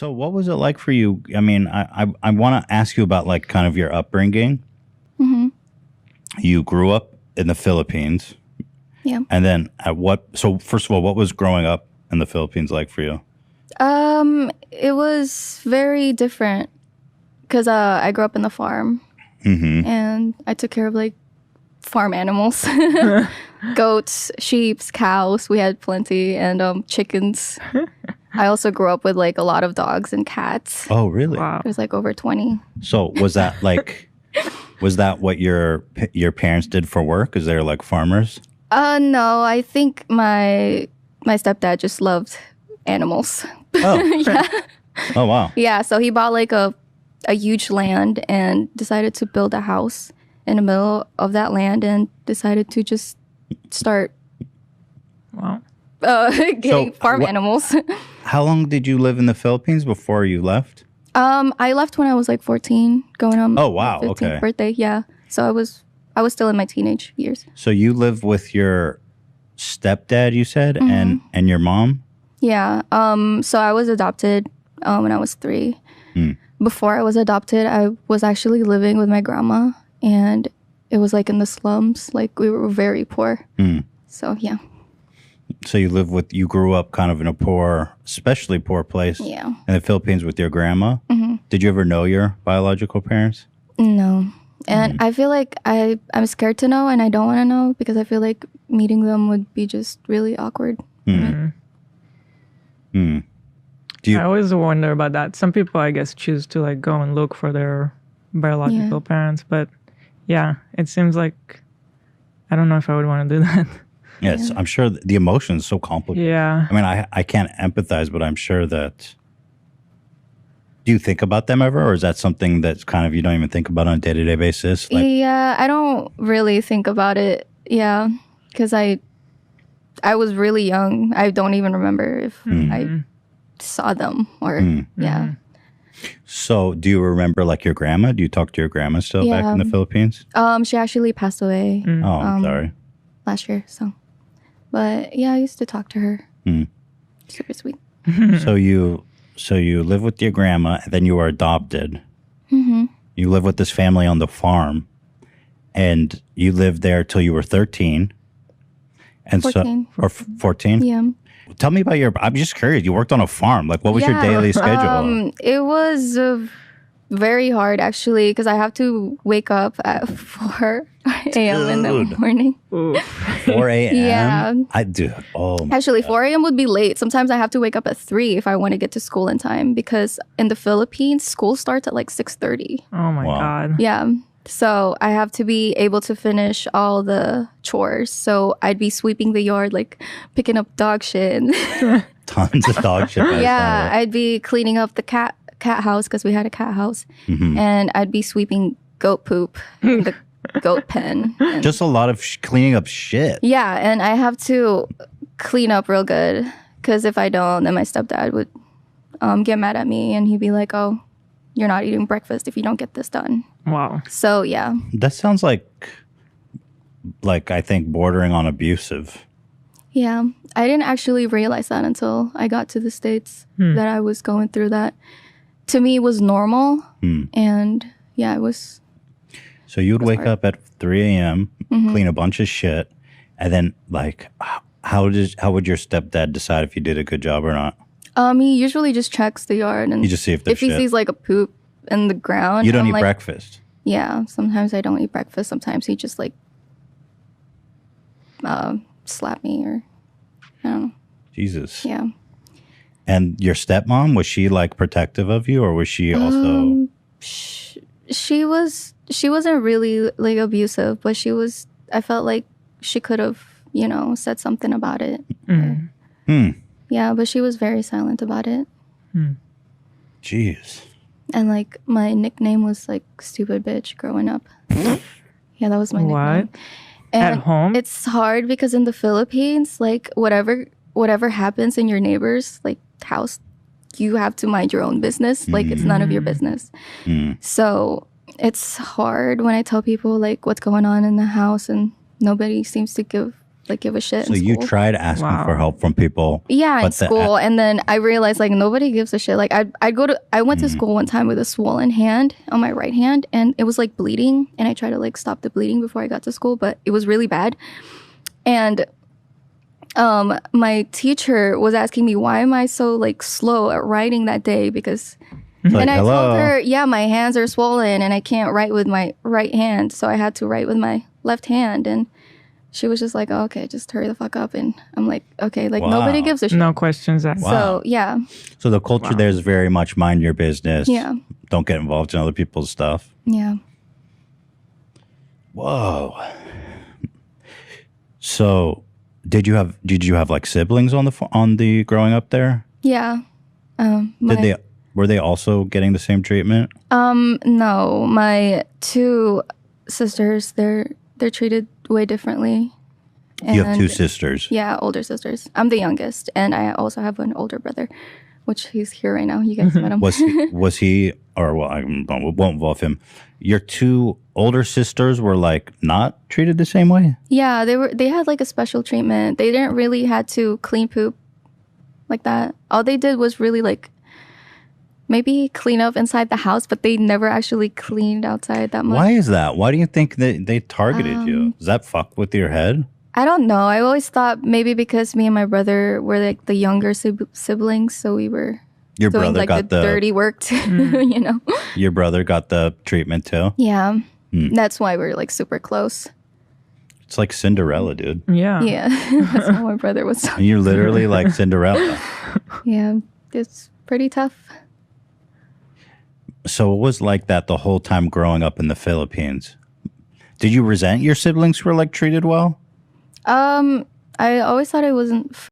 So what was it like for you? I mean, I want to ask you about like kind of your upbringing. Mm-hmm. You grew up in the Philippines. Yeah. And then so first of all, what was growing up in the Philippines like for you? It was very different because I grew up in the farm Mm-hmm. and I took care of like farm animals, goats, sheep, cows. We had plenty, and chickens. I also grew up with like a lot of dogs and cats. Oh, really? Wow. There's like over 20. So was that like, was that what your parents did for work? Is they like farmers? No, I think my stepdad just loved animals. Oh. Yeah. Oh, wow. Yeah, so he bought like a huge land and decided to build a house in the middle of that land and decided to just start Wow. getting farm animals. How long did you live in the Philippines before you left? I left when I was like 14, going on Oh, wow, my 15th okay. birthday. Yeah, so I was still in my teenage years. So you live with your stepdad, you said, Mm-hmm. and your mom? Yeah. So I was adopted when I was 3. Mm. Before I was adopted, I was actually living with my grandma, and it was like in the slums. Like we were very poor. Mm. So yeah. So you grew up kind of in a poor, especially poor place Yeah. in the Philippines with your grandma. Mm-hmm. Did you ever know your biological parents? No. And I feel like I'm scared to know, and I don't want to know because I feel like meeting them would be just really awkward. Mm. Mm. Do you? I always wonder about that. Some people, I guess, choose to like go and look for their biological parents, but yeah, it seems like I don't know if I would want to do that. Yes, I'm sure the emotion is so complicated. Yeah. I mean, I can't empathize, but I'm sure that. Do you think about them ever, or is that something that's kind of you don't even think about on a day-to-day basis? Like, Yeah, I don't really think about it. Yeah, because I was really young. I don't even remember if I saw them or yeah. so, do you remember like your grandma? Do you talk to your grandma still back in the Philippines? She actually passed away Oh, I'm sorry. last year. So, but yeah, I used to talk to her. Mm. Super sweet. So you live with your grandma, and then you were adopted. Mm-hmm. You live with this family on the farm, and you lived there till you were 13. And 14. So, or 14? Yeah. Tell me about I'm just curious. You worked on a farm. Like, what was your daily schedule? It was very hard actually because I have to wake up at 4 a.m. in the morning. 4 a.m.? Yeah. I do. Oh, my Actually, 4 a.m. would be late. Sometimes I have to wake up at 3 if I want to get to school in time because in the Philippines, school starts at like 6:30. Oh my Wow. God. Yeah. So I have to be able to finish all the chores. So I'd be sweeping the yard, like picking up dog shit. tons of dog shit. by the Yeah, sound of it. I'd be cleaning up the cat house because we had a cat house. Mm-hmm. And I'd be sweeping goat poop in the goat pen. And Just a lot of cleaning up shit. yeah, and I have to clean up real good because if I don't, then my stepdad would get mad at me and he'd be like, "Oh, you're not eating breakfast if you don't get this done." Wow. So yeah, That sounds like I think bordering on abusive. yeah. I didn't actually realize that until I got to the States that I was going through that. To me, it was normal, and yeah, it was. So you'd wake hard. up at 3 a.m., clean a bunch of shit, and then like, how would your stepdad decide if you did a good job or not? He usually just checks the yard and You just see if there's he shit. sees like a poop in the ground. You don't I'm eat like, breakfast. Yeah, sometimes I don't eat breakfast. Sometimes he just like slap me or I don't know. Jesus. Yeah. And your stepmom, was she like protective of you, or was she also? She wasn't really like abusive, but she was. I felt like she could have, said something about it. Yeah, but she was very silent about it. Jeez. And like my nickname was like stupid bitch growing up. Yeah, that was my nickname. And At home? it's hard because in the Philippines, like whatever happens in your neighbor's like house, you have to mind your own business. Like it's none of your business. So it's hard when I tell people like what's going on in the house and nobody seems to give like give a shit. So in you school. tried asking for help from people. Yeah, in school, and then I realized like nobody gives a shit. Like I went to school one time with a swollen hand on my right hand, and it was like bleeding, and I tried to like stop the bleeding before I got to school, but it was really bad. And my teacher was asking me, why am I so like slow at writing that day? Because like, and I hello? told her, yeah, my hands are swollen and I can't write with my right hand, so I had to write with my left hand. And she was just like, oh, okay, just hurry the fuck up. And I'm like, okay, like nobody gives a shit. No questions asked. So yeah. So the culture there is very much mind your business. Yeah. Don't get involved in other people's stuff. Yeah. Whoa. So did you have like siblings on the growing up there? Yeah. Were they also getting the same treatment? No, my two sisters, they're treated way differently. And you have two sisters. Yeah, older sisters. I'm the youngest, and I also have an older brother, which he's here right now. You guys met him. Was he or well, I won't involve him. Your two older sisters were like not treated the same way? Yeah, they had like a special treatment. They didn't really had to clean poop like that. All they did was really like maybe clean up inside the house, but they never actually cleaned outside that much. Why is that? Why do you think they targeted you? Does that fuck with your head? I don't know. I always thought maybe because me and my brother were like the younger siblings, so we were your doing brother like got the dirty work too, you know? Your brother got the treatment too? Yeah. That's why we're like super close. It's like Cinderella, dude. Yeah. Yeah. That's what my brother was talking. You're literally like Cinderella. Yeah. It's pretty tough. So it was like that the whole time growing up in the Philippines. Did you resent your siblings who were like treated well? I always thought it wasn't